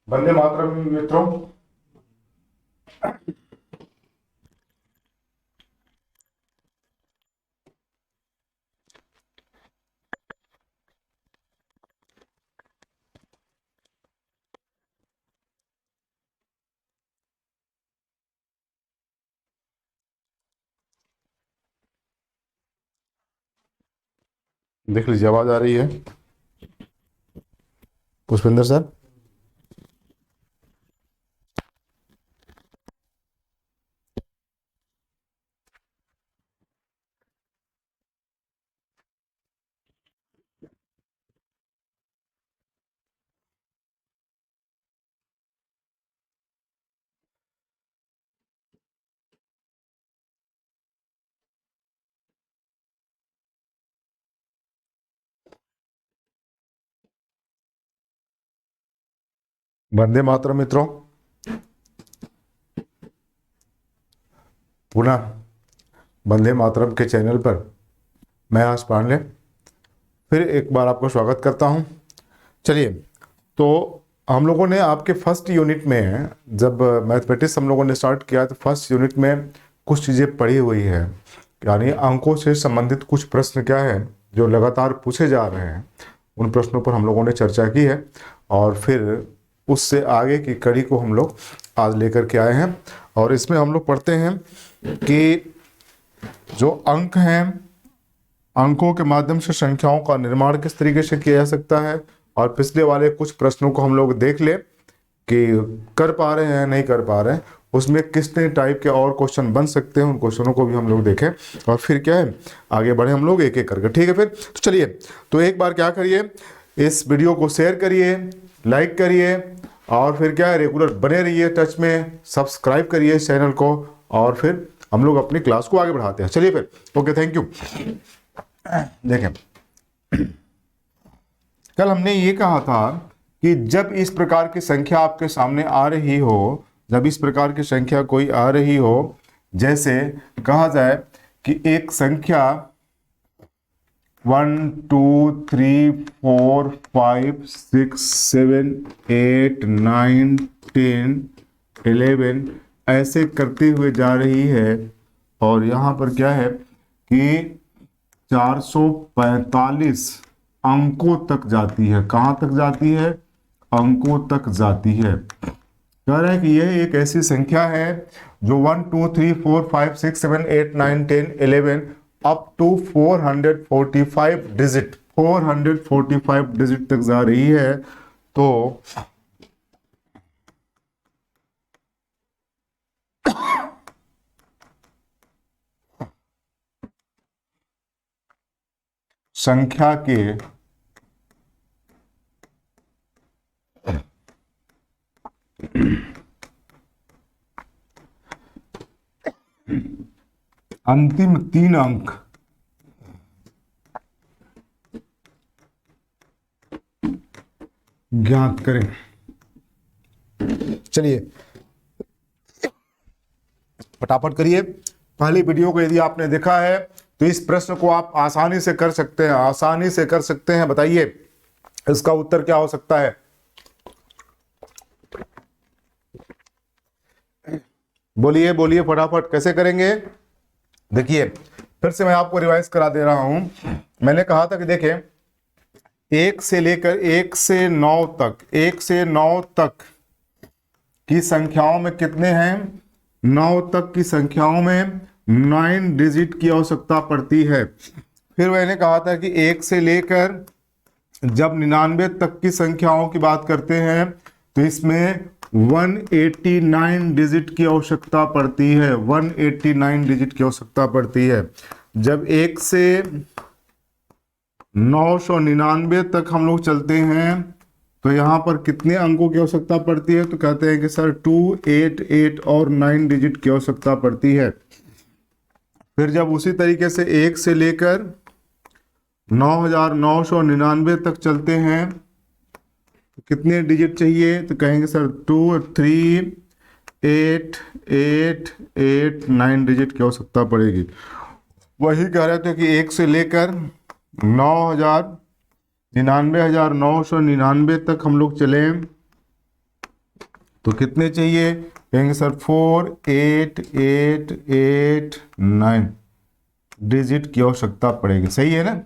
वंदे मातरम मित्रों। देख लीजिए, आवाज आ रही है पुष्पेंद्र सर? वंदे मातरम मित्रों, पुनः वंदे मातरम के चैनल पर मैं आश पांडे फिर एक बार आपको स्वागत करता हूं। चलिए, तो हम लोगों ने आपके फर्स्ट यूनिट में, जब मैथमेटिक्स हम लोगों ने स्टार्ट किया तो फर्स्ट यूनिट में कुछ चीज़ें पढ़ी हुई है, यानी अंकों से संबंधित कुछ प्रश्न क्या है जो लगातार पूछे जा रहे हैं, उन प्रश्नों पर हम लोगों ने चर्चा की है और फिर उससे आगे की कड़ी को हम लोग आज लेकर के आए हैं। और इसमें हम लोग पढ़ते हैं कि जो अंक हैं, अंकों के माध्यम से संख्याओं का निर्माण किस तरीके से किया जा सकता है, और पिछले वाले कुछ प्रश्नों को हम लोग देख ले कि कर पा रहे हैं नहीं कर पा रहे हैं, उसमें कितने टाइप के और क्वेश्चन बन सकते हैं, उन क्वेश्चनों को भी हम लोग देखें और फिर क्या है आगे बढ़े हम लोग एक एक करके। ठीक है, फिर तो चलिए, तो एक बार क्या करिए, इस वीडियो को शेयर करिए, लाइक करिए और फिर क्या है रेगुलर बने रहिए टच में, सब्सक्राइब करिए इस चैनल को और फिर हम लोग अपनी क्लास को आगे बढ़ाते हैं। चलिए फिर, ओके, थैंक यू। देखें, कल हमने ये कहा था कि जब इस प्रकार की संख्या आपके सामने आ रही हो, जब इस प्रकार की संख्या कोई आ रही हो, जैसे कहा जाए कि एक संख्या 1 2 3 4 5 6 7 8 9 10 11 ऐसे करते हुए जा रही है और यहाँ पर क्या है कि 445 अंकों तक जाती है। कहाँ तक जाती है? अंकों तक जाती है। कह रहा है कि यह एक ऐसी संख्या है जो 1 2 3 4 5 6 7 8 9 10 11 अप टू 445 डिजिट तक जा रही है। तो संख्या के अंतिम 3 अंक ज्ञात करें। चलिए फटाफट करिए। पहली वीडियो को यदि आपने देखा है तो इस प्रश्न को आप आसानी से कर सकते हैं, आसानी से कर सकते हैं। बताइए इसका उत्तर क्या हो सकता है? बोलिए बोलिए फटाफट, कैसे करेंगे? देखिए फिर से मैं आपको रिवाइज करा दे रहा हूं। मैंने कहा था कि देखें, 1 से लेकर 1 से 9 तक, 1 से 9 तक की संख्याओं में कितने हैं? 9 तक की संख्याओं में 9 डिजिट की आवश्यकता पड़ती है। फिर मैंने कहा था कि 1 से लेकर जब 99 तक की संख्याओं की बात करते हैं तो इसमें 189 डिजिट की आवश्यकता पड़ती है। 189 डिजिट की आवश्यकता पड़ती है। जब 1 से 999 तक हम लोग चलते हैं तो यहाँ पर कितने अंकों की आवश्यकता पड़ती है? तो कहते हैं कि सर 2 8 8 और 9 डिजिट की आवश्यकता पड़ती है। फिर जब उसी तरीके से 1 से लेकर 9999 तक चलते हैं तो कितने डिजिट चाहिए? तो कहेंगे सर 2 3 8 8 8 9 डिजिट की आवश्यकता पड़ेगी। वही कह रहे थे कि 1 से लेकर 9999 तक हम लोग चले तो कितने चाहिए, कहेंगे सर 48889 डिजिट की आवश्यकता पड़ेगी। सही है ना।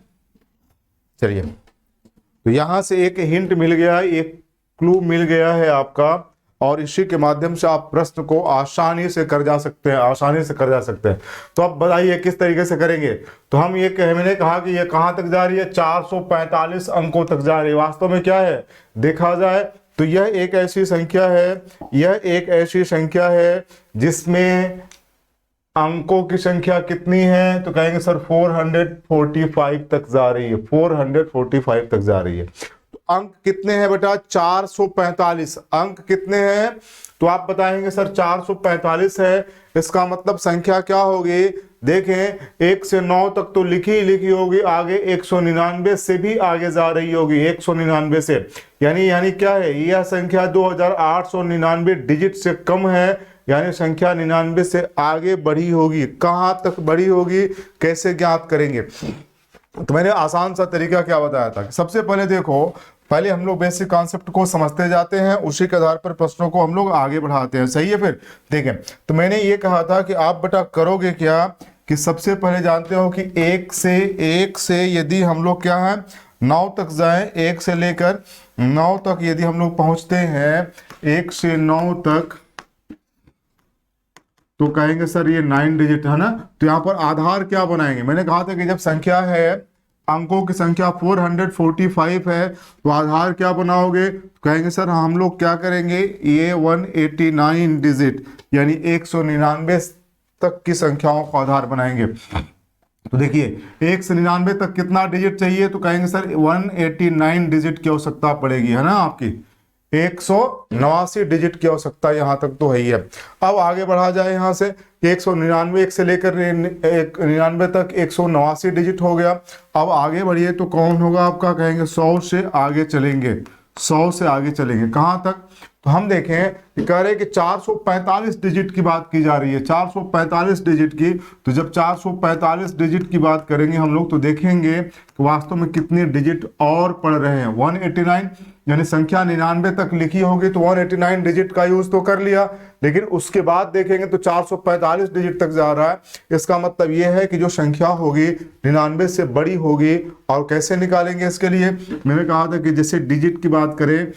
चलिए, तो यहां से एक हिंट मिल गया, एक क्लू मिल गया है आपका, और इसी के माध्यम से आप प्रश्न को आसानी से कर जा सकते हैं, आसानी से कर जा सकते हैं। तो अब बताइए किस तरीके से करेंगे। तो हम ये मैंने कहा कि ये कहां तक जा रही है, 445 अंकों तक जा रही है। वास्तव में क्या है देखा जाए तो यह एक ऐसी संख्या है, यह एक ऐसी संख्या है जिसमें अंकों की संख्या कितनी है, तो कहेंगे सर 445 तक जा रही है, 445 तक जा रही है। तो अंक कितने हैं बेटा, 445 अंक कितने हैं, तो आप बताएंगे सर 445 है। इसका मतलब संख्या क्या होगी, देखें 1 से 9 तक तो लिखी ही लिखी होगी, आगे 199 से भी आगे जा रही होगी, 199 से, यानी क्या है, यह संख्या 2899 डिजिट से कम है, यानी संख्या 99 से आगे बढ़ी होगी। कहां तक बढ़ी होगी, कैसे ज्ञात करेंगे। तो मैंने आसान सा तरीका क्या बताया था कि सबसे पहले देखो, पहले हम लोग बेसिक कॉन्सेप्ट को समझते जाते हैं, उसी के आधार पर प्रश्नों को हम लोग आगे बढ़ाते हैं। सही है। फिर देखें, तो मैंने ये कहा था कि आप बेटा करोगे क्या कि सबसे पहले जानते हो कि एक से यदि हम लोग क्या है 9 तक जाएं, 1 से लेकर 9 तक यदि हम लोग पहुंचते हैं 1 से 9 तक, तो कहेंगे सर ये 9 डिजिट है ना। तो यहां पर आधार क्या बनाएंगे, मैंने कहा था कि जब संख्या है, अंकों की संख्या 445 है, तो आधार क्या बनाओगे, तो कहेंगे सर हम लोग क्या करेंगे, ये 189 डिजिट यानी 199 तक की संख्याओं का आधार बनाएंगे। तो देखिए 1 से 99 तक कितना डिजिट चाहिए, तो कहेंगे सर 189 डिजिट की आवश्यकता पड़ेगी, है ना, आपकी 189 डिजिट की आवश्यकता यहां तक तो है ही है। अब आगे बढ़ा जाए यहां से 199, 1 से लेकर 99 तक 189 डिजिट हो गया। अब आगे बढ़िए तो कौन होगा आपका, कहेंगे 100 से आगे चलेंगे, 100 से आगे चलेंगे कहां तक, तो हम देखें कि कह रहे कि 445 डिजिट की बात की जा रही है, 445 डिजिट की। तो जब 445 डिजिट की बात करेंगे हम लोग, तो देखेंगे कि वास्तव में कितने डिजिट और पड़ रहे हैं, 189, यानी संख्या 99 तक लिखी होगी तो 189 डिजिट का यूज तो कर लिया, लेकिन उसके बाद देखेंगे तो 445 डिजिट तक जा रहा है। इसका मतलब यह है कि जो संख्या होगी 99 से बड़ी होगी। और कैसे निकालेंगे इसके लिए, मैंने कहा था कि जैसे डिजिट की बात करें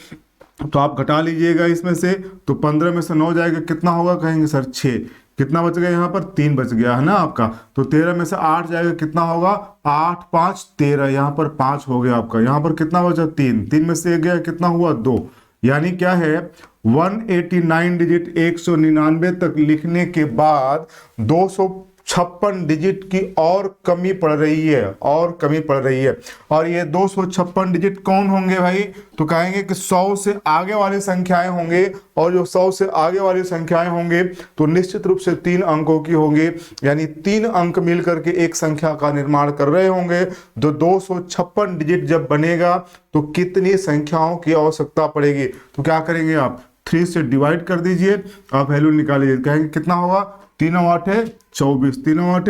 तो आप घटा लीजिएगा इसमें से, तो 15 में से 9 जाएगा, कितना होगा, कहेंगे सर 6, कितना बच गया यहाँ पर 3 बच गया है ना आपका। तो 13 में से 8 जाएगा, कितना होगा 8 5 13, यहाँ पर 5 हो गया आपका, यहाँ पर कितना बचा 3, 3 में से 1 गया, कितना हुआ 2, यानी क्या है 189 डिजिट 199 तक लिखने के बाद 256 डिजिट की और कमी पड़ रही है, और कमी पड़ रही है। और ये 256 डिजिट कौन होंगे भाई, तो कहेंगे कि 100 से आगे वाली संख्याएं होंगे, और जो 100 से आगे वाली संख्याएं होंगे तो निश्चित रूप से 3 अंकों की होंगी, यानी 3 अंक मिलकर के एक संख्या का निर्माण कर रहे होंगे। तो 256 डिजिट जब बनेगा तो कितनी संख्याओं की आवश्यकता पड़ेगी, तो क्या करेंगे आप 3 से डिवाइड कर दीजिए, आप वैल्यू निकालिए, कहेंगे कितना होगा 3 8 24, 3 8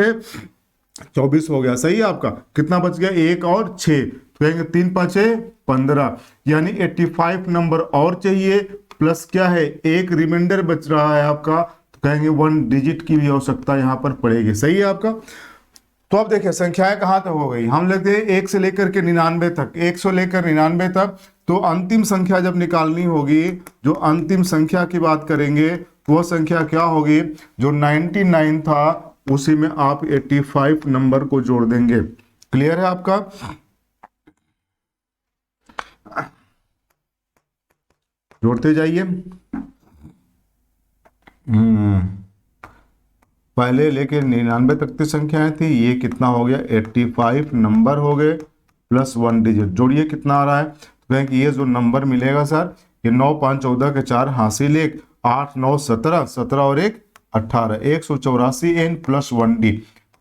24 हो गया। सही है आपका, कितना बच गया 1 और 6, तो कहेंगे 3 5 15, यानी 85 नंबर और चाहिए, प्लस क्या है एक रिमाइंडर बच रहा है आपका, तो कहेंगे 1 डिजिट की भी आवश्यकता यहाँ पर पड़ेगी। सही है आपका। तो अब देखिए संख्याएं कहां तक हो गई, हम लेते हैं 1 से लेकर के 99 तक, 1 से लेकर 99 तक। तो अंतिम संख्या जब निकालनी होगी, जो अंतिम संख्या की बात करेंगे, वो संख्या क्या होगी, जो 99 था उसी में आप 85 नंबर को जोड़ देंगे। क्लियर है आपका। जोड़ते जाइए। पहले लेके 99 तक की संख्याएं थी, ये कितना हो गया 85 नंबर हो गए, प्लस 1 डिजिट जोड़िए कितना आ रहा है, तो कहें कि ये जो नंबर मिलेगा सर, ये 9 5 14 के 4 हासिल 1 8 9 17 17 और 1 18, 184 एन प्लस 1 डी।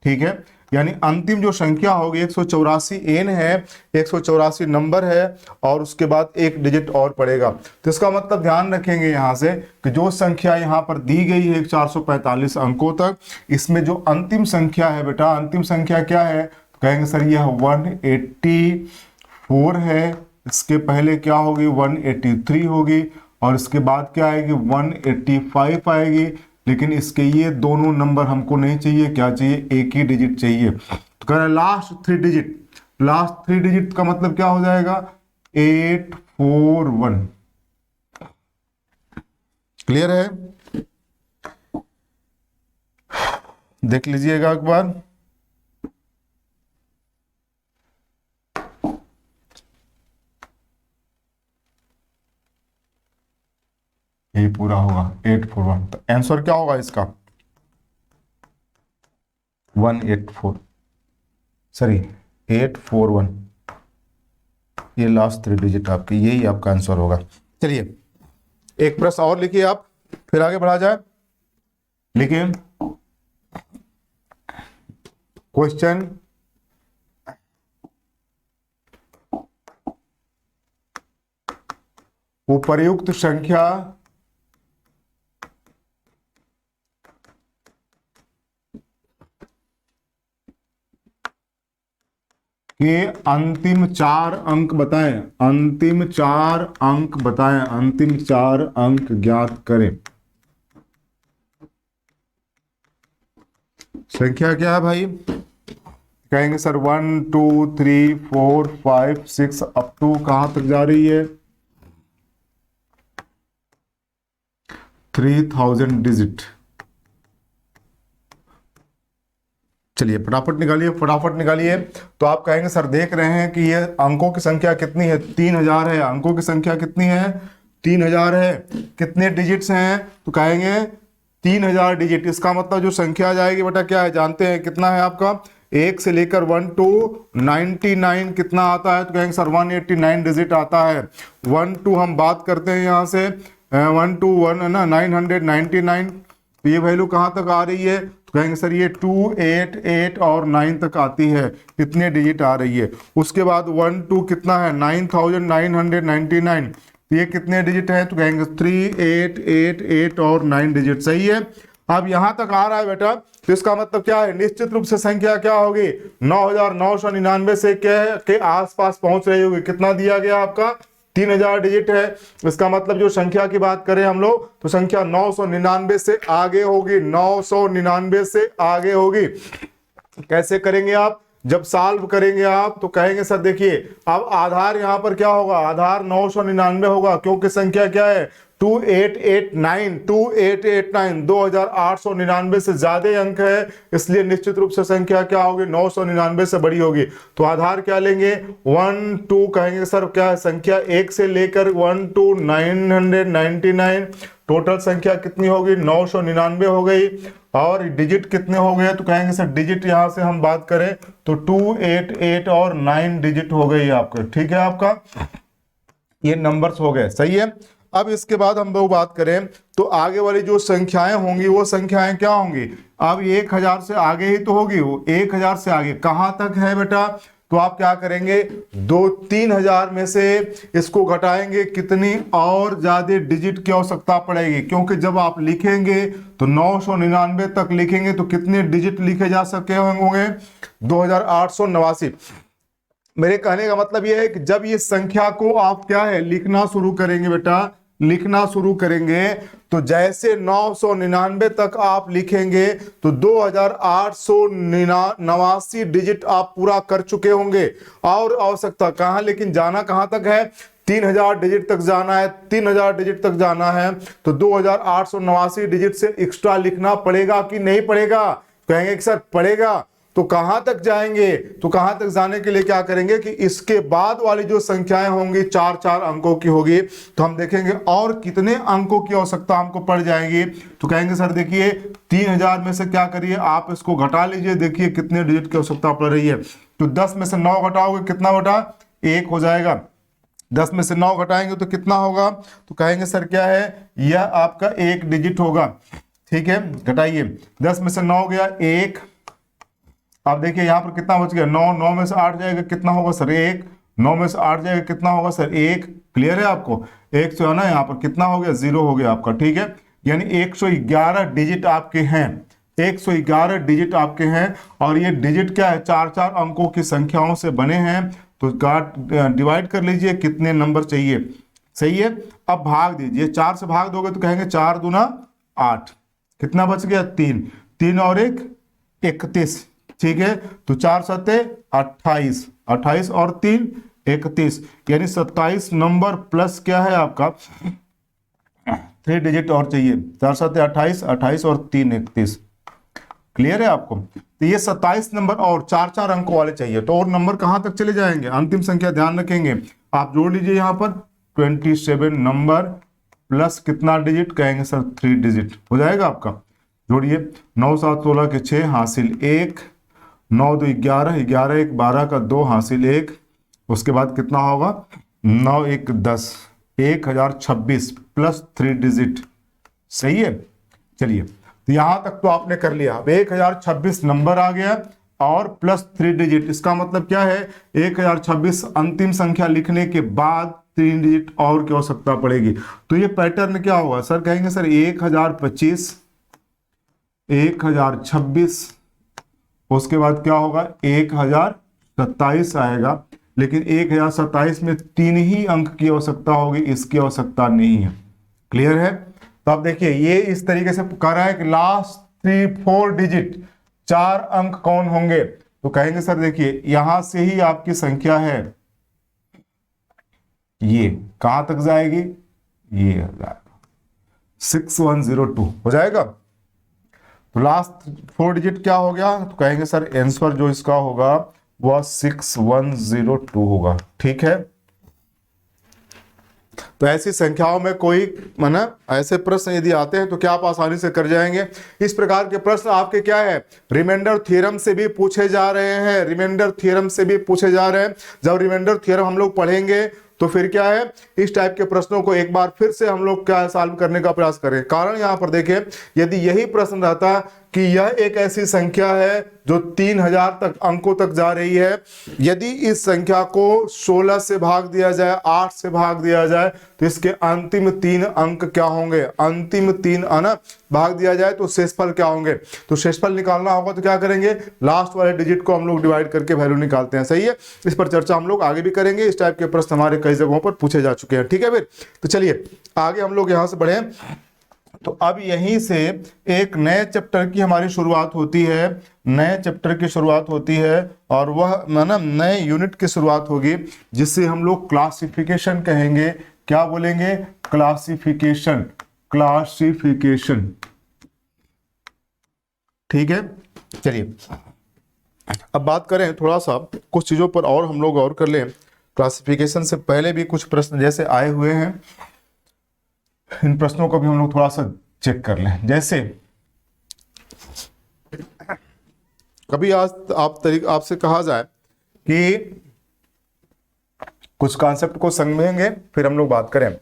ठीक है, यानी अंतिम जो संख्या होगी 184 एन है, 184 नंबर है, और उसके बाद 1 डिजिट और पड़ेगा। तो इसका मतलब ध्यान रखेंगे यहाँ से कि जो संख्या यहाँ पर दी गई है 445 अंकों तक, इसमें जो अंतिम संख्या है बेटा, अंतिम संख्या क्या है, तो कहेंगे सर यह 184 है, इसके पहले क्या होगी 183 होगी, और इसके बाद क्या आएगी 185 आएगी। लेकिन इसके ये दोनों नंबर हमको नहीं चाहिए, क्या चाहिए, एक ही डिजिट चाहिए। तो कह रहा है लास्ट 3 डिजिट, लास्ट 3 डिजिट का मतलब क्या हो जाएगा 841। क्लियर है, देख लीजिएगा एक बार। ये पूरा होगा 841, तो आंसर क्या होगा इसका 184, सॉरी 841। ये लास्ट 3 डिजिट आपकी, यही आपका आंसर होगा। चलिए एक प्रश्न और लिखिए आप, फिर आगे बढ़ा जाए। लिखिए क्वेश्चन उपर्युक्त संख्या के अंतिम 4 अंक बताएं, अंतिम 4 अंक बताएं, अंतिम 4 अंक ज्ञात करें। संख्या क्या है भाई, कहेंगे सर 1 2 3 4 5 6 अप टू कहां तक जा रही है 3000 डिजिट। चलिए फटाफट निकालिए, फटाफट निकालिए। तो आप कहेंगे सर देख रहे हैं कि ये अंकों की संख्या कितनी है 3000 है, अंकों की संख्या कितनी है 3000 है, कितने डिजिट्स हैं, तो कहेंगे 3000 डिजिट। इसका मतलब जो संख्या आ जाएगी बेटा क्या है जानते हैं, कितना है आपका 1 से लेकर 1 to 99 कितना आता है, तो कहेंगे सर 189 डिजिट आता है। 1 to हम बात करते हैं यहाँ से 1 to 1 है ना 999, तो ये वैल्यू कहाँ तक आ रही है, तो कहेंगे सर ये 2 8 8 और 9 तक आती है, इतने डिजिट आ रही है। उसके बाद 1 2 कितना है 9999, तो ये कितने डिजिट है, तो कहेंगे 3 8 8 8 और 9 डिजिट। सही है, अब यहां तक आ रहा है बेटा, तो इसका मतलब क्या है निश्चित रूप से संख्या क्या होगी 9999 से के आसपास पहुंच रही होगी। कितना दिया गया आपका 3000 डिजिट है, इसका मतलब जो संख्या की बात करें हम लोग तो संख्या 999 से आगे होगी, 999 से आगे होगी। कैसे करेंगे आप, जब सॉल्व करेंगे आप तो कहेंगे सर देखिए अब आधार यहां पर क्या होगा, आधार 999 होगा क्योंकि संख्या क्या है 2889, 2889 2899 से ज्यादा अंक है, इसलिए निश्चित रूप से संख्या क्या होगी 999 से बड़ी होगी। तो आधार क्या लेंगे 1 2, कहेंगे सर क्या है संख्या 1 से लेकर 1 to 999, टोटल संख्या कितनी होगी 999 हो गई। और डिजिट कितने हो गए, तो कहेंगे सर डिजिट यहां से हम बात करें तो 2 8 8 और 9 डिजिट हो गई आपके। ठीक है, आपका ये नंबर्स हो गए। सही है, अब इसके बाद हम लोग बात करें तो आगे वाली जो संख्याएं होंगी वो संख्याएं क्या होंगी, अब 1000 से आगे ही तो होगी, वो 1000 से आगे कहां तक है बेटा, तो आप क्या करेंगे 3000 में से इसको घटाएंगे, कितनी और ज्यादा डिजिट की आवश्यकता पड़ेगी, क्योंकि जब आप लिखेंगे तो 999 तक लिखेंगे तो कितने डिजिट लिखे जा सके होंगे 2889। मेरे कहने का मतलब यह है कि जब ये संख्या को आप क्या है लिखना शुरू करेंगे बेटा, लिखना शुरू करेंगे तो जैसे 999 तक आप लिखेंगे तो 2889 डिजिट आप पूरा कर चुके होंगे। और आवश्यकता कहां, लेकिन जाना कहां तक है 3000 डिजिट तक जाना है, 3000 डिजिट तक जाना है, तो 2889 डिजिट से एक्स्ट्रा लिखना पड़ेगा कि नहीं पड़ेगा, कहेंगे कि सर पड़ेगा। तो कहां तक जाएंगे, तो कहां तक जाने के लिए क्या करेंगे कि इसके बाद वाली जो संख्याएं होंगी 4 4 अंकों की होगी, तो हम देखेंगे और कितने अंकों की आवश्यकता हमको पड़ जाएगी। तो कहेंगे सर देखिए 3000 में से क्या करिए आप इसको घटा लीजिए, देखिए कितने डिजिट की आवश्यकता पड़ रही है। तो 10 में से 9 घटाओगे कितना बेटा 1 हो जाएगा, 10 में से 9 घटाएंगे तो कितना होगा, तो कहेंगे सर क्या है यह आपका 1 डिजिट होगा। ठीक है, घटाइए 10 में से 9 गया 1, अब देखिए यहां पर कितना बच गया 9, 9 में से 8 जाएगा कितना होगा सर 1, 9 में से 8 जाएगा कितना होगा सर 1। क्लियर है आपको, 1 से है ना यहाँ पर कितना हो गया 0 हो गया आपका। ठीक है, यानी 111 डिजिट आपके हैं, 111 डिजिट आपके हैं, और ये डिजिट क्या है 4 4 अंकों की संख्याओं से बने हैं। तो डिवाइड कर लीजिए कितने नंबर चाहिए, सही है। अब भाग दीजिए, 4 से भाग दोगे तो कहेंगे 4 दूना 8, कितना बच गया 3, 3 और 1 31, ठीक है। तो 4 सत्ते 28, 28 और 3 31, यानी 27 नंबर प्लस क्या है आपका 3 डिजिट और चाहिए। 4 सत्ते 28, 28 और 3 31, क्लियर है आपको। तो ये 27 नंबर और 4 अंकों वाले चाहिए। तो और नंबर कहां तक चले जाएंगे, अंतिम संख्या ध्यान रखेंगे आप, जोड़ लीजिए यहां पर 27 नंबर प्लस कितना डिजिट, कहेंगे सर 3 डिजिट हो जाएगा आपका। जोड़िए 9 7 16 के 6 हासिल 1, 9 2 11, 11 1 12 का 2 हासिल 1, उसके बाद कितना होगा 9 1 10, 1026 प्लस 3 डिजिट, सही है। चलिए तो यहां तक तो आपने कर लिया। अब 1026 नंबर आ गया और प्लस 3 डिजिट, इसका मतलब क्या है 1026 अंतिम संख्या लिखने के बाद 3 डिजिट और की आवश्यकता पड़ेगी। तो ये पैटर्न क्या होगा सर, कहेंगे सर 1025, 1026, उसके बाद क्या होगा 1027 आएगा, लेकिन 1027 में 3 ही अंक की आवश्यकता होगी, इसकी आवश्यकता नहीं है। क्लियर है। तो अब देखिए ये इस तरीके से कह रहा है कि लास्ट 4 डिजिट 4 अंक कौन होंगे, तो कहेंगे सर देखिए यहां से ही आपकी संख्या है, ये कहां तक जाएगी, ये हो जाएगा 6102 हो जाएगा। तो लास्ट 4 डिजिट क्या हो गया, तो कहेंगे सर आंसर जो इसका होगा वह 6102 होगा, ठीक है। तो ऐसी संख्याओं में कोई माना ऐसे प्रश्न यदि आते हैं तो क्या आप आसानी से कर जाएंगे। इस प्रकार के प्रश्न आपके क्या है रिमाइंडर थ्योरम से भी पूछे जा रहे हैं, रिमाइंडर थ्योरम से भी पूछे जा रहे हैं। जब रिमाइंडर थ्योरम हम लोग पढ़ेंगे तो फिर क्या है इस टाइप के प्रश्नों को एक बार फिर से हम लोग क्या सॉल्व करने का प्रयास करें। कारण यहां पर देखें, यदि यही प्रश्न रहता कि यह एक ऐसी संख्या है जो 3000 तक अंकों तक जा रही है, यदि इस संख्या को 16 से भाग दिया जाए, 8 से भाग दिया जाए, तो इसके अंतिम 3 अंक क्या होंगे, अंतिम 3 आना भाग दिया जाए तो शेषफल क्या होंगे। तो शेषफल निकालना होगा तो क्या करेंगे, लास्ट वाले डिजिट को हम लोग डिवाइड करके वैल्यू निकालते हैं, सही है। इस पर चर्चा हम लोग आगे भी करेंगे, इस टाइप के प्रश्न हमारे कई जगहों पर पूछे जा चुके हैं, ठीक है फिर। तो चलिए आगे हम लोग यहां से बढ़े। तो अब यहीं से एक नए चैप्टर की हमारी शुरुआत होती है, नए चैप्टर की शुरुआत होती है और वह माना नए यूनिट की शुरुआत होगी जिससे हम लोग क्लासिफिकेशन कहेंगे। क्या बोलेंगे, क्लासिफिकेशन, क्लासिफिकेशन, ठीक है। चलिए अब बात करें थोड़ा सा कुछ चीजों पर और हम लोग और कर लें। क्लासिफिकेशन से पहले भी कुछ प्रश्न जैसे आए हुए हैं, इन प्रश्नों को भी हम लोग थोड़ा सा चेक कर लें। जैसे कभी आज आपसे कहा जाए कि कुछ कॉन्सेप्ट को समझेंगे फिर हम लोग बात करें।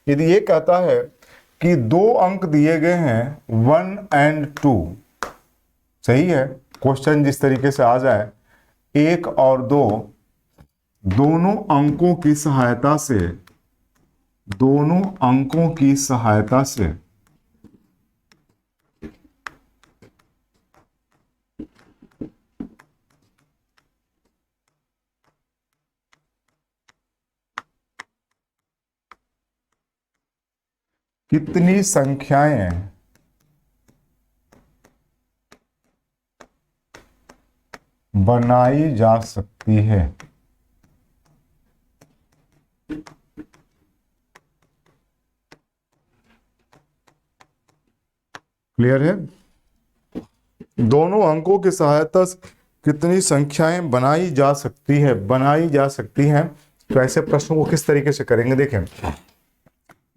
यदि ये कहता है कि 2 अंक दिए गए हैं 1 और 2, सही है, क्वेश्चन जिस तरीके से आ जाए 1 और 2 दोनों अंकों की सहायता से, दोनों अंकों की सहायता से कितनी संख्याएं बनाई जा सकती है। क्लियर है। दोनों अंकों की सहायता से कितनी संख्याएं बनाई जा सकती है, बनाई जा सकती हैं। तो ऐसे प्रश्नों को किस तरीके से करेंगे, देखें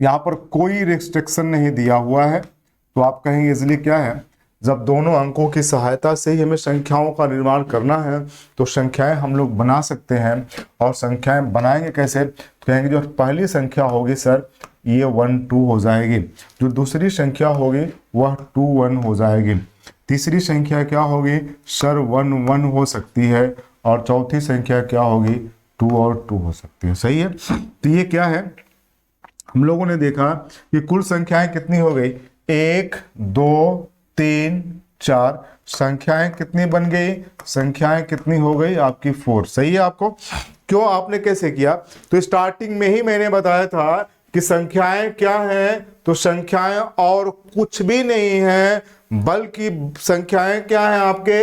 यहां पर कोई रिस्ट्रिक्शन नहीं दिया हुआ है, तो आप कहेंगे इजिली क्या है, जब दोनों अंकों की सहायता से ही हमें संख्याओं का निर्माण करना है तो संख्याएं हम लोग बना सकते हैं। और संख्याएं बनाएंगे कैसे, कहेंगे जो पहली संख्या होगी सर ये 1 2 हो जाएगी, जो दूसरी संख्या होगी वह 2 1 हो जाएगी, तीसरी संख्या क्या होगी सर 1 1 हो सकती है, और चौथी संख्या क्या होगी 2 और 2 हो सकती है, सही है। तो ये क्या है, हम लोगों ने देखा कि कुल संख्याएं कितनी हो गई 1 2 3 4, संख्याएं कितनी बन गई, संख्याएं कितनी हो गई आपकी 4, सही है। आपको क्यों आपने कैसे किया, तो स्टार्टिंग में ही मैंने बताया था कि संख्याएं क्या हैं, तो संख्याएं और कुछ भी नहीं है, बल्कि संख्याएं क्या है, आपके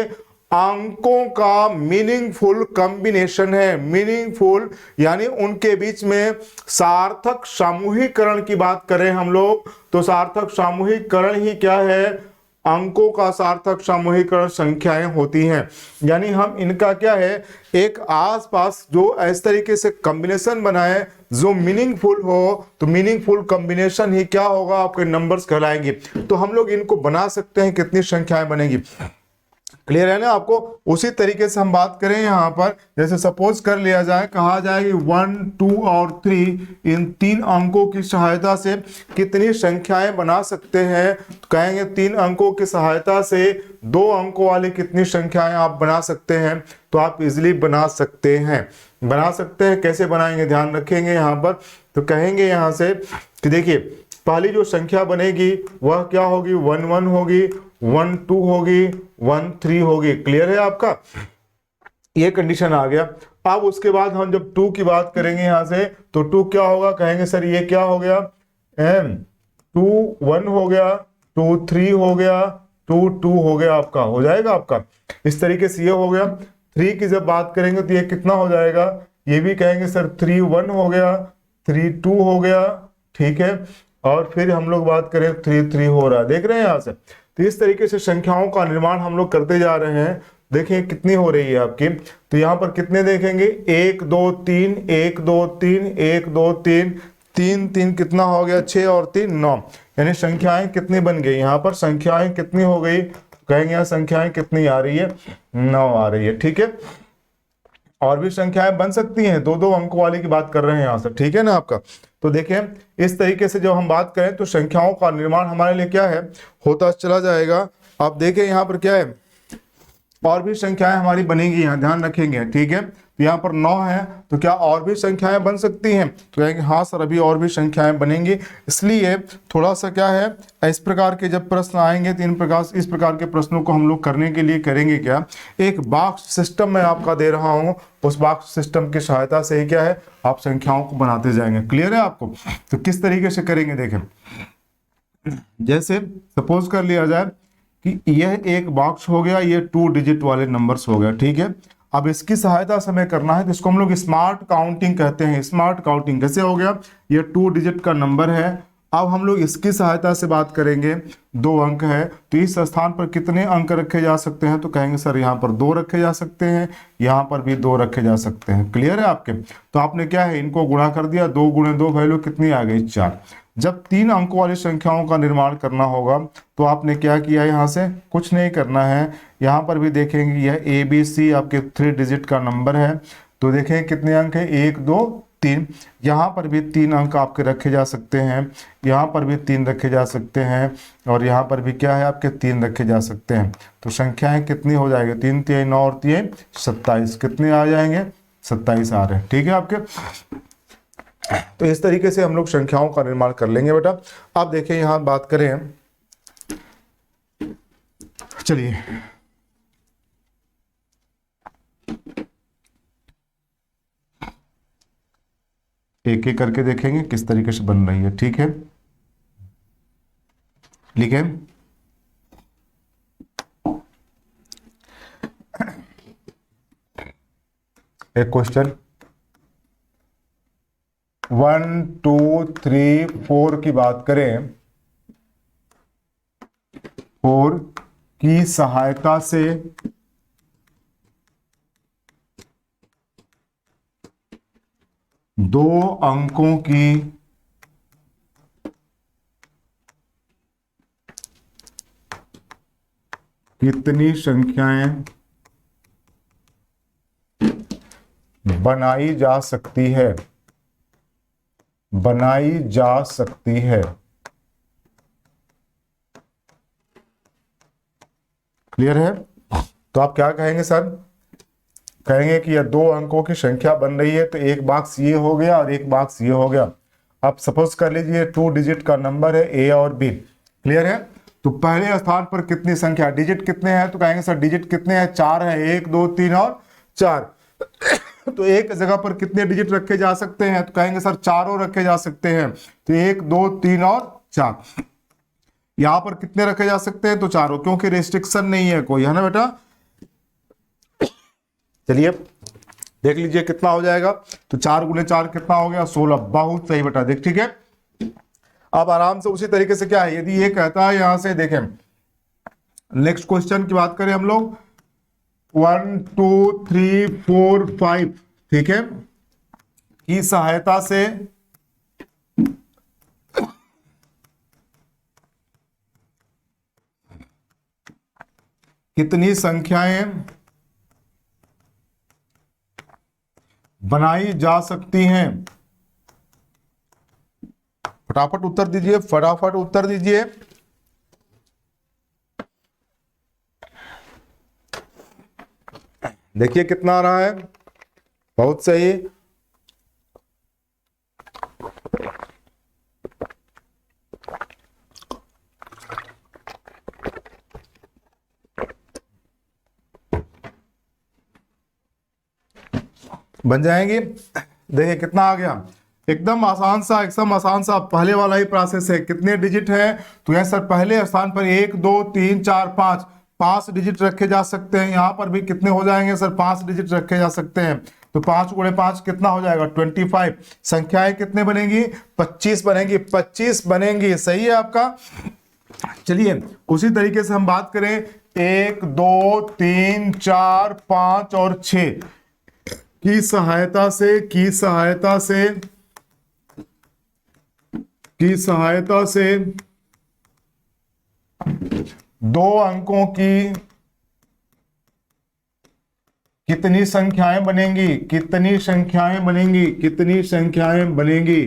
अंकों का मीनिंगफुल कॉम्बिनेशन है। मीनिंगफुल यानी उनके बीच में सार्थक सामूहिकरण की बात करें हम लोग, तो सार्थक सामूहिकरण ही क्या है, अंकों का सार्थक सामूहिकरण संख्याएं होती हैं। यानी हम इनका क्या है, एक आसपास जो इस तरीके से कॉम्बिनेशन बनाए जो मीनिंगफुल हो, तो मीनिंगफुल कॉम्बिनेशन ही क्या होगा, आपके नंबर्स कहलाएंगे। तो हम लोग इनको बना सकते हैं, कितनी संख्याएं बनेगी, क्लियर है ना आपको। उसी तरीके से हम बात करें यहाँ पर, जैसे सपोज कर लिया जाए, कहा जाए कि 1, 2 और 3 इन 3 अंकों की सहायता से कितनी संख्याएं बना सकते हैं, तो कहेंगे 3 अंकों की सहायता से 2 अंकों वाली कितनी संख्याएं आप बना सकते हैं, तो आप इजिली बना सकते हैं। बना सकते हैं, कैसे बनाएंगे ध्यान रखेंगे यहाँ पर, तो कहेंगे यहाँ से कि देखिए पहली जो संख्या बनेगी वह क्या होगी, 1 1 होगी, 1 2 होगी, 1 3 होगी। क्लियर है आपका, ये कंडीशन आ गया। अब उसके बाद हम जब 2 की बात करेंगे यहां से, तो 2 क्या होगा, कहेंगे सर ये क्या हो गया, 2 1 हो गया, 2 3 हो गया, 2 2 हो गया, आपका हो जाएगा आपका। इस तरीके से ये हो गया। 3 की जब बात करेंगे तो ये कितना हो जाएगा, ये भी कहेंगे सर 3 1 हो गया, 3 2 हो गया, ठीक है। और फिर हम लोग बात करें 3 3 हो रहा है, देख रहे हैं यहां से। तो इस तरीके से संख्याओं का निर्माण हम लोग करते जा रहे हैं। देखिए कितनी हो रही है आपकी, तो यहाँ पर कितने देखेंगे, 1 2 3 1 2 3 1 2 3 3 3 कितना हो गया, 6 और 3 9, यानी संख्याएं कितनी बन गई, यहाँ पर संख्याएं कितनी हो गई, कहेंगे यहाँ संख्याएं कितनी आ रही है, 9 आ रही है, ठीक है। और भी संख्याएं बन सकती हैं, 2 2 अंकों वाली की बात कर रहे हैं यहाँ से, ठीक है ना आपका। तो देखिए इस तरीके से जब हम बात करें तो संख्याओं का निर्माण हमारे लिए क्या है, होता चला जाएगा। आप देखें यहाँ पर क्या है, और भी संख्याएं हमारी बनेगी, यहाँ ध्यान रखेंगे, ठीक है। तो यहाँ पर 9 है, तो क्या और भी संख्याएं बन सकती हैं, तो कहेंगे हाँ सर अभी और भी संख्याएं बनेंगी। इसलिए थोड़ा सा क्या है, इस प्रकार के जब प्रश्न आएंगे तो इस प्रकार के प्रश्नों को हम लोग करने के लिए करेंगे क्या, एक बॉक्स सिस्टम मैं आपका दे रहा हूँ, उस बॉक्स सिस्टम की सहायता से ही क्या है, आप संख्याओं को बनाते जाएंगे। क्लियर है आपको, तो किस तरीके से करेंगे देखें, जैसे सपोज कर लिया जाए कि यह एक बॉक्स हो गया, ये 2 डिजिट वाले नंबर्स हो गया, ठीक है। अब इसकी सहायता से हमें करना है, तो इसको हम लोग स्मार्ट काउंटिंग कहते हैं। स्मार्ट काउंटिंग कैसे हो गया, ये 2 डिजिट का नंबर है, अब हम लोग इसकी सहायता से बात करेंगे, 2 अंक है, तो इस स्थान पर कितने अंक रखे जा सकते हैं, तो कहेंगे सर यहाँ पर 2 रखे जा सकते हैं, यहाँ पर भी 2 रखे जा सकते हैं। क्लियर है आपके, तो आपने क्या है, इनको गुणा कर दिया, 2 गुणे 2 वैल्यू कितनी आ गई, 4। जब 3 अंकों वाली संख्याओं का निर्माण करना होगा तो आपने क्या किया, यहाँ से कुछ नहीं करना है, यहाँ पर भी देखेंगे यह ABC आपके 3 डिजिट का नंबर है, तो देखें कितने अंक है, 1 2 3, यहाँ पर भी 3 अंक आपके रखे जा सकते हैं, यहाँ पर भी 3 रखे जा सकते हैं, और यहाँ पर भी क्या है आपके 3 रखे जा सकते हैं। तो संख्याएं कितनी हो जाएगी, 3 3 9 और 3 27, कितने आ जाएंगे, 27 आ रहे हैं, ठीक है आपके। तो इस तरीके से हम लोग संख्याओं का निर्माण कर लेंगे बेटा। अब देखिए यहां बात करें, चलिए एक एक करके देखेंगे किस तरीके से बन रही है, ठीक है। लिखें, एक क्वेश्चन 1 2 3 4 की बात करें, 4 की सहायता से दो अंकों की कितनी संख्याएं बनाई जा सकती है, बनाई जा सकती है। क्लियर है, तो आप क्या कहेंगे सर, कहेंगे कि यह 2 अंकों की संख्या बन रही है, तो एक बॉक्स ये हो गया और एक बॉक्स ये हो गया। अब सपोज कर लीजिए 2 डिजिट का नंबर है A और B। क्लियर है, तो पहले स्थान पर कितनी संख्या, डिजिट कितने हैं, तो कहेंगे सर डिजिट कितने हैं, 4 है, 1 2 3 और 4। तो एक जगह पर कितने डिजिट रखे जा सकते हैं, तो कहेंगे सर चारों रखे जा सकते हैं। तो 1 2 3 और 4। यहां पर कितने रखे जा सकते हैं, तो चारों, क्योंकि रेस्ट्रिक्शन नहीं है कोई, है ना बेटा। चलिए देख लीजिए कितना हो जाएगा, तो 4 गुणे 4 कितना हो गया, 16। बहुत सही बेटा, देख ठीक है। अब आराम से उसी तरीके से क्या है, यदि ये कहता है यहां से, देखें नेक्स्ट क्वेश्चन की बात करें हम लोग, 1 2 3 4 5, ठीक है, की सहायता से कितनी संख्याएं बनाई जा सकती हैं। फटाफट उत्तर दीजिए, फटाफट उत्तर दीजिए। देखिए कितना आ रहा है, बहुत सही। बन जाएंगे। देखिए कितना आ गया, एकदम आसान सा, एकदम आसान सा, पहले वाला ही प्रोसेस है। कितने डिजिट है, तो यहां सर पहले स्थान पर 1 2 3 4 5, 5 डिजिट रखे जा सकते हैं। यहां पर भी कितने हो जाएंगे सर, 5 डिजिट रखे जा सकते हैं। तो 5 गुणे 5 कितना हो जाएगा, 25। संख्याएं कितने बनेंगी, 25 बनेंगी, 25 बनेंगी, सही है आपका। चलिए उसी तरीके से हम बात करें, 1 2 3 4 5 और 6 की सहायता से 2 अंकों की कितनी संख्याएं बनेंगी, कितनी संख्याएं बनेंगी, कितनी संख्याएं बनेंगी।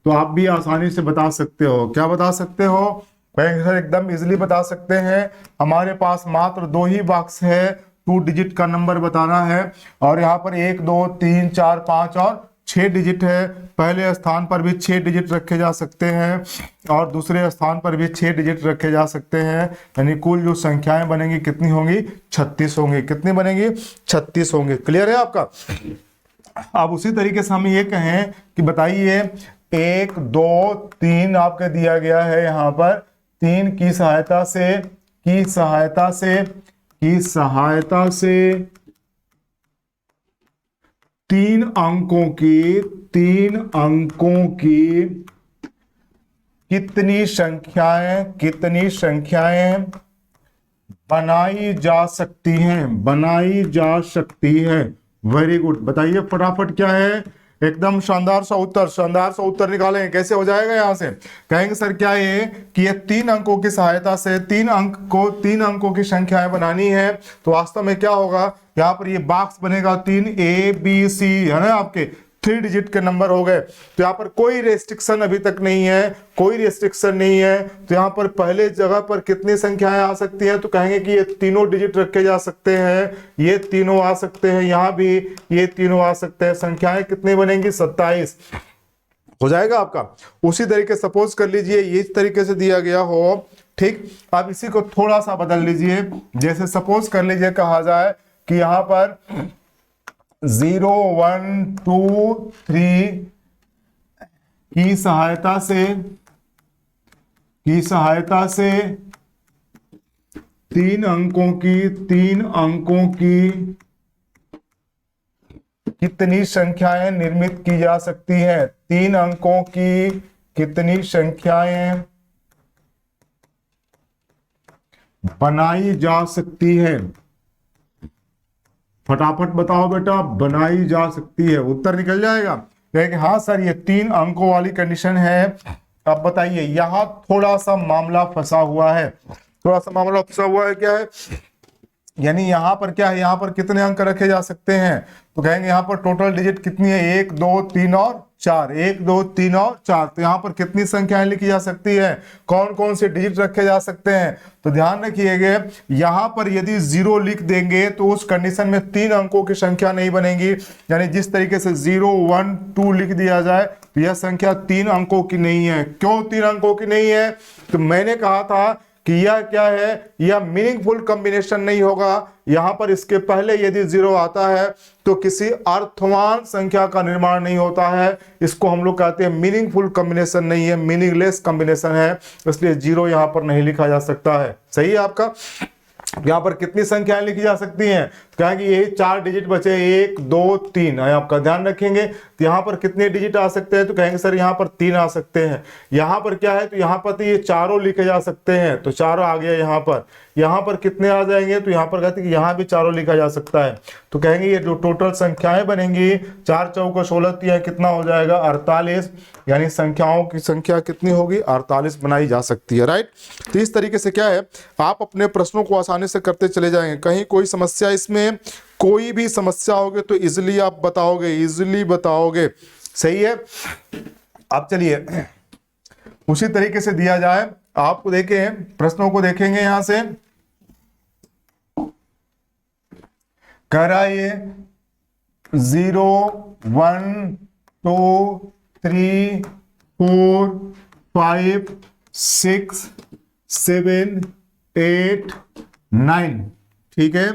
तो आप भी आसानी से बता सकते हो। क्या बता सकते हो, सर एकदम इजीली बता सकते हैं। हमारे पास मात्र 2 ही बॉक्स है, 2 डिजिट का नंबर बताना है, और यहाँ पर 1 2 3 4 5 और 6 डिजिट है। पहले स्थान पर भी 6 डिजिट रखे जा सकते हैं और दूसरे स्थान पर भी 6 डिजिट रखे जा सकते हैं। यानी कुल जो संख्याएं बनेंगी कितनी होंगी, 36 होंगी। कितनी बनेंगी, 36 होंगी। क्लियर है आपका। अब उसी तरीके से हम ये कहें कि बताइए 1 2 3 आपका दिया गया है, यहाँ पर 3 की सहायता से 3 अंकों की कितनी संख्याएं बनाई जा सकती हैं। वेरी गुड, बताइए फटाफट क्या है। एकदम शानदार सा उत्तर निकालें। कैसे हो जाएगा, यहां से कहेंगे सर क्या है कि ये 3 अंकों की सहायता से 3 अंकों की संख्याएं बनानी है। तो वास्तव में क्या होगा, यहाँ पर ये बॉक्स बनेगा 3 ABC, है ना, आपके 3 डिजिट के नंबर हो गए। तो यहाँ पर कोई रेस्ट्रिक्शन अभी तक नहीं है, तो यहाँ पर पहले जगह पर कितनी संख्याएं आ सकती हैं, तो कहेंगे कि ये तीनों डिजिट रखे जा सकते हैं, ये तीनों आ सकते हैं, यहाँ भी ये तीनों आ सकते हैं। संख्याएं कितनी बनेंगी, 27 हो जाएगा आपका। उसी तरीके सपोज कर लीजिए ये इस तरीके से दिया गया हो, ठीक। अब इसी को थोड़ा सा बदल लीजिए। जैसे सपोज कर लीजिए कहा जाए कि यहाँ पर 0 1 2 3 की सहायता से 3 अंकों की कितनी संख्याएं निर्मित की जा सकती है। 3 अंकों की कितनी संख्याएं बनाई जा सकती है। फटाफट बताओ बेटा, बनाई जा सकती है। उत्तर निकल जाएगा, कहेंगे हाँ सर ये 3 अंकों वाली कंडीशन है। अब बताइए यहां थोड़ा सा मामला फंसा हुआ है। क्या है, यानी यहां पर क्या है, यहां पर कितने अंक रखे जा सकते हैं, तो कहेंगे यहां पर टोटल डिजिट कितनी है, 1 2 3 और 4, 1 2 3 और 4। तो यहां पर कितनी संख्याएं लिखी जा सकती है, कौन कौन से डिजिट रखे जा सकते हैं। तो ध्यान रखिएगा, यहां पर यदि 0 लिख देंगे तो उस कंडीशन में 3 अंकों की संख्या नहीं बनेगी। यानी जिस तरीके से 0 1 2 लिख दिया जाए तो यह संख्या 3 अंकों की नहीं है। क्यों 3 अंकों की नहीं है, तो मैंने कहा था कि यह क्या है, यह मीनिंगफुल कॉम्बिनेशन नहीं होगा। यहां पर इसके पहले यदि 0 आता है तो किसी अर्थवान संख्या का निर्माण नहीं होता है। इसको हम लोग कहते हैं मीनिंगफुल कॉम्बिनेशन नहीं है, मीनिंगलेस कॉम्बिनेशन है, इसलिए 0 यहां पर नहीं लिखा जा सकता है। सही है आपका। यहां पर कितनी संख्याएं लिखी जा सकती हैं, तो कहेंगे ये 4 डिजिट बचे, 1 2 3, आपका ध्यान रखेंगे। तो यहां पर कितने डिजिट आ सकते हैं, तो कहेंगे सर यहां पर 3 आ सकते हैं। यहां पर क्या है, तो यहां पर तो ये चारों लिखे जा सकते हैं, तो चारों आ गया यहां पर। यहां पर कितने आ जाएंगे, तो यहां पर कहते हैं कि यहां भी चारों लिखा जा सकता है। तो कहेंगे ये जो टोटल संख्याएं बनेंगी 4 चौको 16 कितना हो जाएगा 48, यानी संख्याओं की संख्या कितनी होगी 48 बनाई जा सकती है। राइट। तो इस तरीके से क्या है, आप अपने प्रश्नों को आसानी से करते चले जाएंगे। कहीं कोई समस्या, इसमें कोई भी समस्या होगी तो इजीली आप बताओगे, इजीली बताओगे। सही है। अब चलिए उसी तरीके से दिया जाए, आपको देखें प्रश्नों को देखेंगे यहां से। कह रहा है ये 0 1 2 3 4 5 6 7 8 9, ठीक है।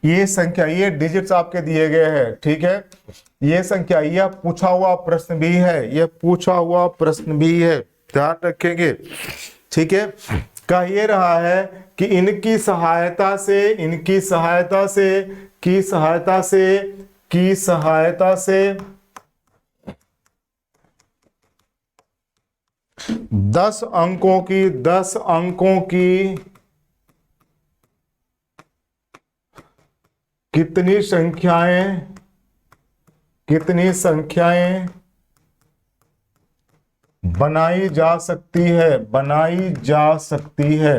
ये संख्या, ये डिजिट्स आपके दिए गए हैं, ठीक है। ये संख्या, यह पूछा हुआ प्रश्न भी है, यह पूछा हुआ प्रश्न भी है, ध्यान रखेंगे, ठीक है। कह ये रहा है कि इनकी सहायता से, इनकी सहायता से, की सहायता से, की सहायता से 10 अंकों की, 10 अंकों की कितनी संख्याएं, कितनी संख्याएं बनाई जा सकती है, बनाई जा सकती है,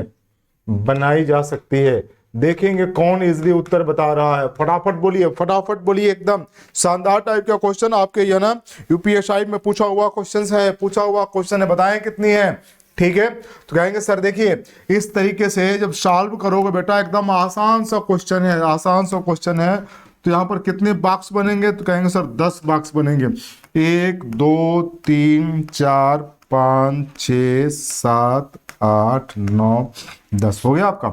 बनाई जा सकती है। देखेंगे कौन इजीली उत्तर बता रहा है। फटाफट बोलिए, फटाफट बोलिए, एकदम शानदार टाइप का क्वेश्चन आपके ये ना यूपीएससी में पूछा हुआ क्वेश्चन है, पूछा हुआ क्वेश्चन है। बताएं कितनी है, ठीक है। तो कहेंगे सर देखिए इस तरीके से जब सॉल्व करोगे बेटा, एकदम आसान सा क्वेश्चन है, आसान सा क्वेश्चन है। तो यहाँ पर कितने बॉक्स बनेंगे, तो कहेंगे सर 10 बॉक्स बनेंगे। 1 2 3 4 5 6 7 8 9 10 हो गया आपका।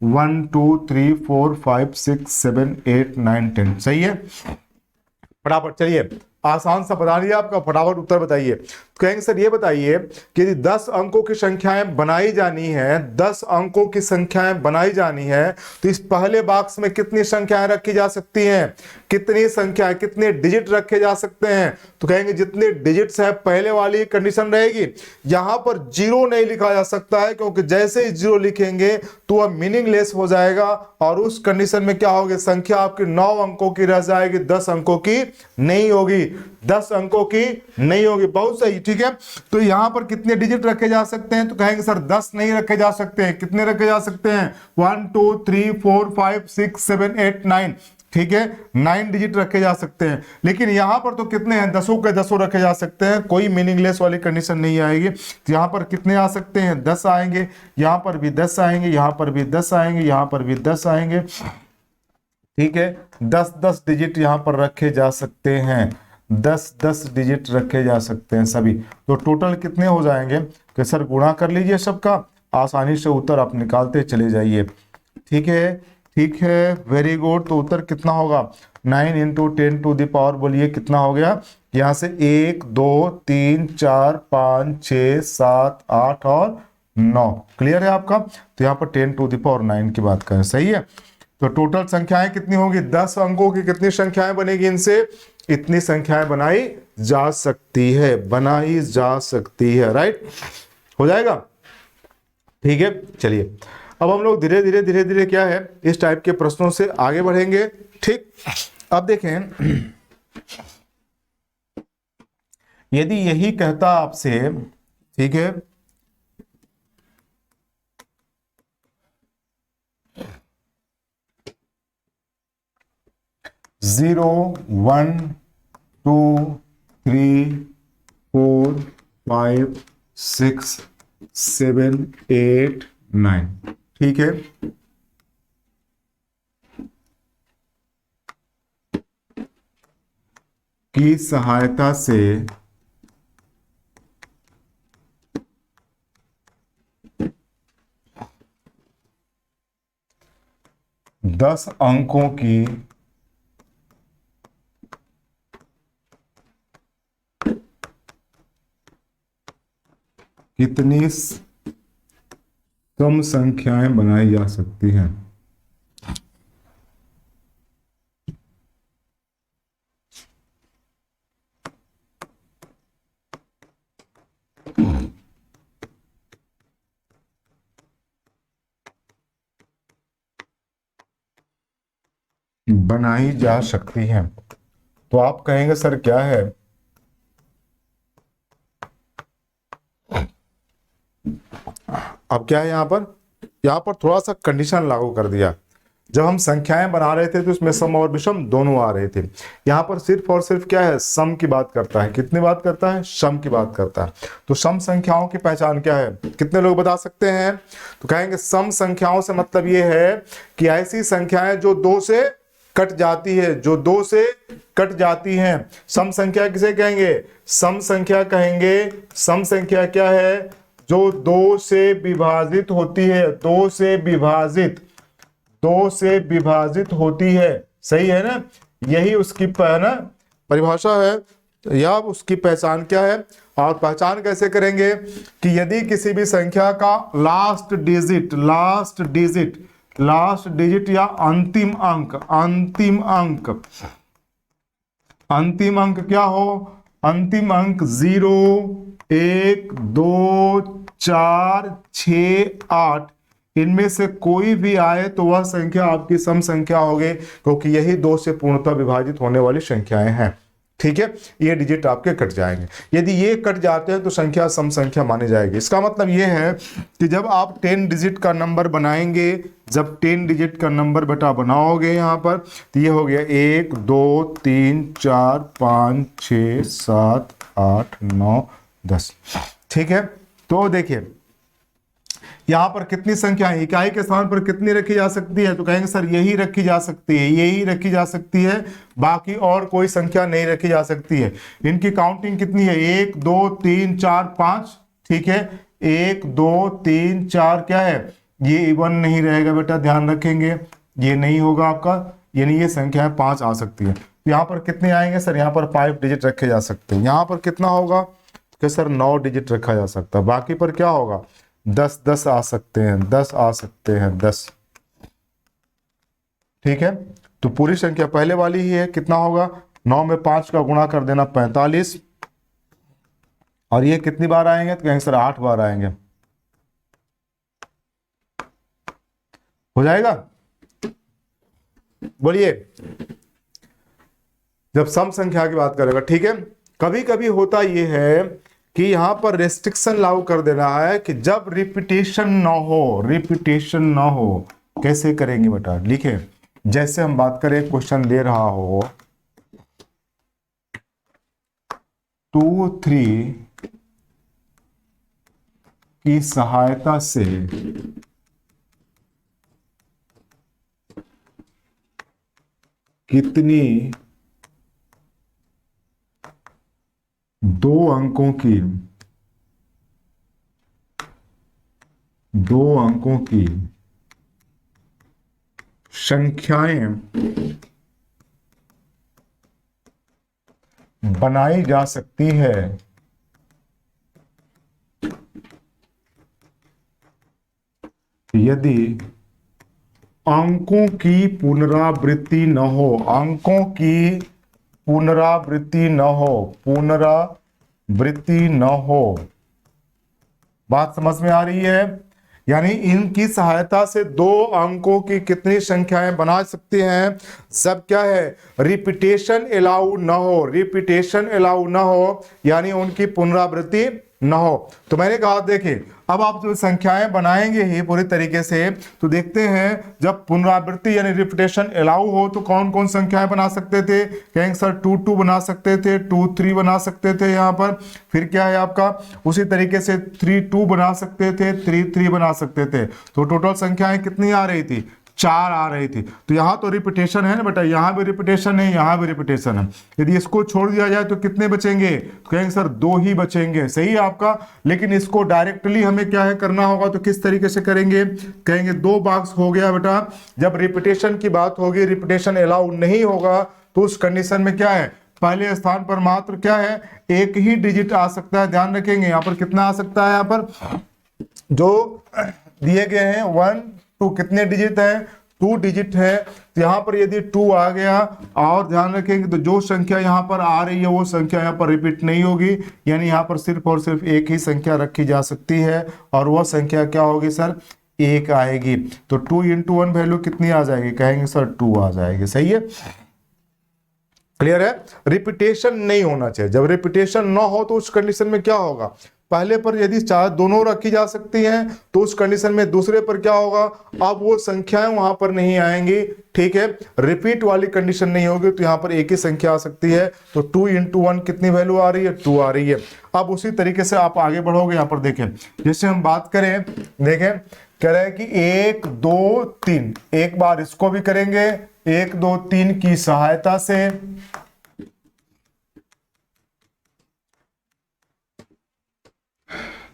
1 2 3 4 5 6 7 8 9 10, सही है। फटाफट चलिए, आसान सा बता दिया आपका, फटाफट उत्तर बताइए। तो कहेंगे सर ये बताइए कि यदि 10 अंकों की संख्याएं बनाई जानी है, 10 अंकों की संख्याएं बनाई जानी है, तो इस पहले बॉक्स में कितनी संख्याएं रखी जा सकती हैं, कितनी संख्याएं, कितने डिजिट रखे जा सकते हैं। तो कहेंगे जितने डिजिट्स है पहले वाली कंडीशन रहेगी। यहां पर 0 नहीं लिखा जा सकता है, क्योंकि जैसे ही 0 लिखेंगे तो वह मीनिंगलेस हो जाएगा, और उस कंडीशन में क्या होगी, संख्या आपकी 9 अंकों की रह जाएगी, 10 अंकों की नहीं होगी, 10 अंकों की नहीं होगी। बहुत सही, ठीक है। तो यहां पर कितने डिजिट रखे जा सकते हैं, तो कहेंगे सर 10 नहीं रखे जा सकते हैं। कितने रखे जा सकते हैं, 1 2 3 4 5 6 7 8 9, ठीक है, 9 डिजिट रखे जा सकते हैं। लेकिन यहां पर तो कितने हैं, 10 के 10 रखे जा सकते हैं, कोई मीनिंगलेस वाली कंडीशन नहीं आएगी। तो यहां पर कितने आ सकते हैं, 10 आएंगे, यहां पर भी 10 आएंगे, यहां पर भी 10 आएंगे, यहां पर भी 10 आएंगे, ठीक है। 10 डिजिट यहां पर रखे जा सकते हैं, 10 डिजिट रखे जा सकते हैं सभी। तो टोटल कितने हो जाएंगे, कि सर गुणा कर लीजिए सबका, आसानी से उत्तर आप निकालते चले जाइए, ठीक है, ठीक है, वेरी गुड। तो उत्तर कितना होगा, 9 × 10⁻, बोलिए कितना हो गया। यहां से 1 2 3 4 5 6 7 8 और 9, क्लियर है आपका। तो यहाँ पर 10⁻9 की बात करें, सही है। तो टोटल संख्याएं कितनी होगी, 10 अंकों की कितनी संख्याएं बनेगी इनसे, इतनी संख्याएं बनाई जा सकती है, बनाई जा सकती है। राइट, हो जाएगा, ठीक है। चलिए अब हम लोग धीरे धीरे धीरे धीरे क्या है, इस टाइप के प्रश्नों से आगे बढ़ेंगे, ठीक। अब देखें, यदि यही कहता आपसे, ठीक है, जीरो 1 2 3 4 5 6 7 8 9, ठीक है। की सहायता से 10 अंकों की कितनी सम संख्याएं बनाई जा सकती हैं? बनाई जा सकती हैं। तो आप कहेंगे सर क्या है? अब क्या है यहां पर थोड़ा सा कंडीशन लागू कर दिया। जब हम संख्याएं बना रहे थे तो इसमें सम और विषम दोनों आ रहे थे। यहां पर सिर्फ और सिर्फ क्या है? सम की बात करता है। कितनी बात करता है? सम की बात करता है। तो सम संख्याओं की पहचान क्या है? कितने लोग बता सकते हैं? तो कहेंगे सम संख्याओं से मतलब ये है कि ऐसी संख्याएं जो 2 से कट जाती है, जो 2 से कट जाती हैं। सम संख्या किसे कहेंगे? सम संख्या कहेंगे। सम संख्या क्या है? जो 2 से विभाजित होती है, 2 से विभाजित होती है। सही है ना? यही उसकी परिभाषा है या उसकी पहचान क्या है? और पहचान कैसे करेंगे कि यदि किसी भी संख्या का लास्ट डिजिट या अंतिम अंक क्या हो? अंतिम अंक 0, 1, 2, 4, 6, 8 इनमें से कोई भी आए तो वह संख्या आपकी सम संख्या होगी, क्योंकि यही 2 से पूर्णतः विभाजित होने वाली संख्याएं हैं। ठीक है, ये डिजिट आपके कट जाएंगे। यदि ये कट जाते हैं तो संख्या सम संख्या मानी जाएगी। इसका मतलब ये है कि जब आप 10 डिजिट का नंबर बनाएंगे, जब 10 डिजिट का नंबर बेटा बनाओगे यहां पर, तो ये हो गया 1, 2, 3, 4, 5, 6, 7, 8, 9, 10। ठीक है, तो देखिए यहां पर कितनी संख्या है? इकाई के स्थान पर कितनी रखी जा सकती है? तो कहेंगे सर यही रखी जा सकती है, यही रखी जा सकती है, बाकी और कोई संख्या नहीं रखी जा सकती है। इनकी काउंटिंग कितनी है? 1, 2, 3, 4, 5। ठीक है, 1, 2, 3, 4 क्या है? ये इवन नहीं रहेगा बेटा, ध्यान रखेंगे, ये नहीं होगा आपका, यानी ये संख्या 5 आ सकती है। यहाँ पर कितने आएंगे सर? यहाँ पर 5 डिजिट रखे जा सकते हैं। यहाँ पर कितना होगा कि सर 9 डिजिट रखा जा सकता है। बाकी पर क्या होगा? 10 आ सकते हैं, 10 आ सकते हैं, 10। ठीक है, तो पूरी संख्या पहले वाली ही है। कितना होगा? 9 में 5 का गुणा कर देना 45। और ये कितनी बार आएंगे? तो कहेंगे सर 8 बार आएंगे। हो जाएगा? बोलिए, जब सम संख्या की बात करेगा। ठीक है, कभी कभी होता यह है कि यहां पर रेस्ट्रिक्शन लागू कर देना है कि जब रिपीटेशन ना हो। कैसे करेंगे बेटा? लिखे, जैसे हम बात करें, क्वेश्चन दे रहा हो 2, 3 की सहायता से कितनी 2 अंकों की संख्याएं बनाई जा सकती है। यदि अंकों की पुनरावृत्ति न हो, बात समझ में आ रही है? यानी इनकी सहायता से 2 अंकों की कितनी संख्याएं बना सकते हैं? सब क्या है? रिपीटेशन अलाउ न हो, यानी उनकी पुनरावृत्ति न हो। तो मैंने कहा देखिए, अब आप जो संख्याएं बनाएंगे ही पूरी तरीके से, तो देखते हैं जब पुनरावृत्ति यानी रिपीटेशन अलाउ हो तो कौन कौन संख्याएं बना सकते थे? कहेंगे सर 2, 2 बना सकते थे, 2, 3 बना सकते थे यहाँ पर। फिर क्या है आपका? उसी तरीके से 3, 2 बना सकते थे, 3, 3 बना सकते थे। तो टोटल संख्याएं कितनी आ रही थी? 4 आ रही थी। तो यहाँ तो रिपीटेशन है ना बेटा, यहाँ भी रिपीटेशन है, यहाँ भी रिपीटेशन है। यदि इसको छोड़ दिया जाए तो कितने बचेंगे, तो कहेंगे सर 2 ही बचेंगे। सही है आपका। लेकिन इसको डायरेक्टली हमें क्या है करना होगा, तो किस तरीके से करेंगे, कहेंगे 2 बॉक्स हो गया बेटा। जब रिपीटेशन की बात होगी, रिपीटेशन अलाउ नहीं होगा, तो उस कंडीशन में क्या है, पहले स्थान पर मात्र क्या है, एक ही डिजिट आ सकता है। ध्यान रखेंगे यहाँ पर कितना आ सकता है, यहाँ पर जो दिए गए हैं 1 2 कितने डिजिट है, 2 डिजिट है। तो यहाँ पर यदि 2 आ गया, और ध्यान रखेंगे तो जो संख्या यहाँ पर आ रही है वो संख्या यहाँ पर रिपीट नहीं होगी, यानी यहाँ पर सिर्फ और सिर्फ एक ही संख्या रखी जा सकती है, और वह संख्या क्या होगी सर, 1 आएगी। तो 2 × 1 वैल्यू कितनी आ जाएगी, कहेंगे सर 2 आ जाएगी। सही है, क्लियर है। रिपीटेशन नहीं होना चाहिए। जब रिपीटेशन ना हो तो उस कंडीशन में क्या होगा, पहले पर यदि चार दोनों रखी जा सकती हैं तो उस कंडीशन में दूसरे पर क्या होगा, अब वो संख्याएं वहां पर नहीं आएंगी। ठीक है, रिपीट वाली कंडीशन नहीं होगी तो यहां पर एक ही संख्या आ सकती है। तो 2 × 1 कितनी वैल्यू आ रही है, 2 आ रही है। अब उसी तरीके से आप आगे बढ़ोगे, यहां पर देखें, जैसे हम बात करें, देखें कह रहे हैं कि 1 2 3, एक बार इसको भी करेंगे 1 2 3 की सहायता से।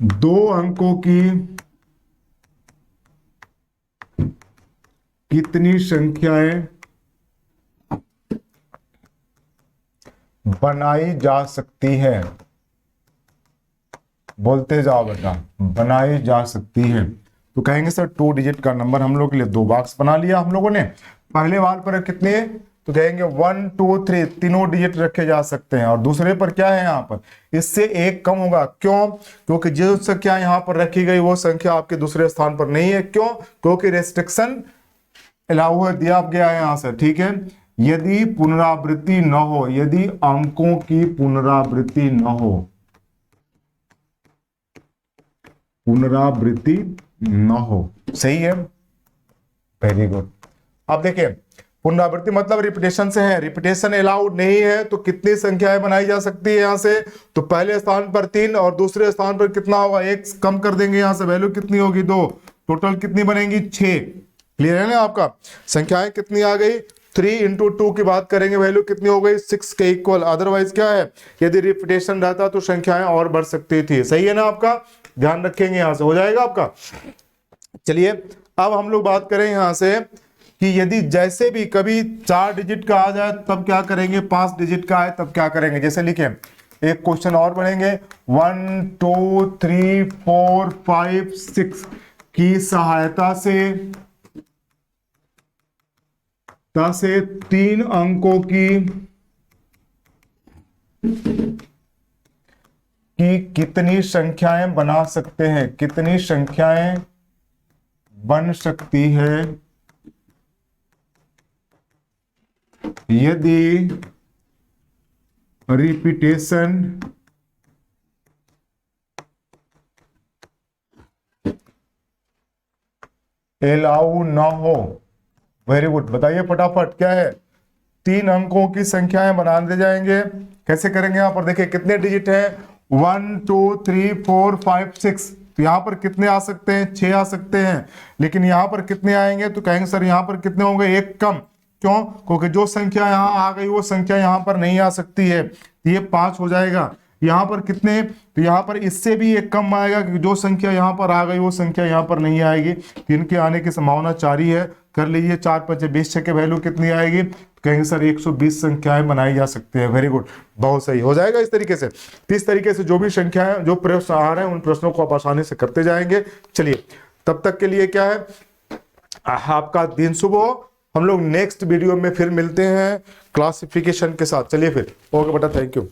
दो अंकों की कितनी संख्याएं बनाई जा सकती है, बोलते जाओ बेटा, बनाई जा सकती है। तो कहेंगे सर 2 डिजिट का नंबर हम लोग के लिए 2 बॉक्स बना लिया हम लोगों ने। पहले वाले पर कितने, तो कहेंगे 1 2 3 तीनों डिजिट रखे जा सकते हैं, और दूसरे पर क्या है, यहाँ पर इससे एक कम होगा। क्यों, क्योंकि जो संख्या यहाँ पर रखी गई वो संख्या आपके दूसरे स्थान पर नहीं है। क्यों, क्योंकि रेस्ट्रिक्शन अलाउ दिया गया है यहाँ से। ठीक है, यदि पुनरावृत्ति न हो, यदि अंकों की पुनरावृत्ति न हो, पुनरावृत्ति न हो। सही है, वेरी गुड। अब देखिए, पुनरावृत्ति मतलब रिपीटेशन से है, रिपीटेशन अलाउड नहीं है तो कितनी संख्याएं बनाई जा सकती है यहां से, तो पहले स्थान पर 3 और दूसरे स्थान पर कितना होगा, 1 कम कर देंगे यहां से, वैल्यू कितनी होगी 2, टोटल कितनी बनेगी 6। क्लियर है ना आपका, संख्याएं कितनी आ गई, 3 × 2 की बात करेंगे, वैल्यू कितनी हो गई 6 के इक्वल। अदरवाइज क्या है, यदि रिपीटेशन रहता तो संख्याएं और बढ़ सकती थी। सही है ना आपका, ध्यान रखेंगे, यहां से हो जाएगा आपका। चलिए अब हम लोग बात करें यहां से कि यदि जैसे भी कभी 4 डिजिट का आ जाए तब क्या करेंगे, 5 डिजिट का आए तब क्या करेंगे। जैसे लिखें, एक क्वेश्चन और पढ़ेंगे, 1 2 3 4 5 6 की सहायता से 3 अंकों की कितनी संख्याएं बना सकते हैं, कितनी संख्याएं बन सकती है यदि रिपीटेशन अलाउ ना हो। वेरी गुड, बताइए फटाफट क्या है, 3 अंकों की संख्याएं बना दे जाएंगे। कैसे करेंगे, यहां पर देखिए कितने डिजिट है, 1 2 3 4 5 6, तो यहां पर कितने आ सकते हैं, 6 आ सकते हैं। लेकिन यहां पर कितने आएंगे, तो कहेंगे सर यहां पर कितने होंगे, 1 कम। क्यों, क्योंकि जो संख्या यहां आ गई वो संख्या यहां पर नहीं आ सकती है, तो ये 5 हो जाएगा। यहां पर कितने, तो यहां पर इससे भी 1 कम आएगा, क्योंकि जो संख्या यहां पर आ गई वो संख्या यहां पर नहीं आएगी। तो इनके आने की संभावना 4 ही है। कर लीजिए, 4 5 20 के वैल्यू कितनी आएगी, तो कहेंगे सर 120 संख्याएं बनाई जा सकती है। वेरी गुड, बहुत सही हो जाएगा इस तरीके से। इस तरीके से जो भी संख्याएं, जो प्रश्न आ रहे हैं उन प्रश्नों को आप आसानी से करते जाएंगे। चलिए, तब तक के लिए क्या है, आपका दिन शुभ हो। हम लोग नेक्स्ट वीडियो में फिर मिलते हैं क्लासिफिकेशन के साथ। चलिए फिर, ओके बेटा, थैंक यू।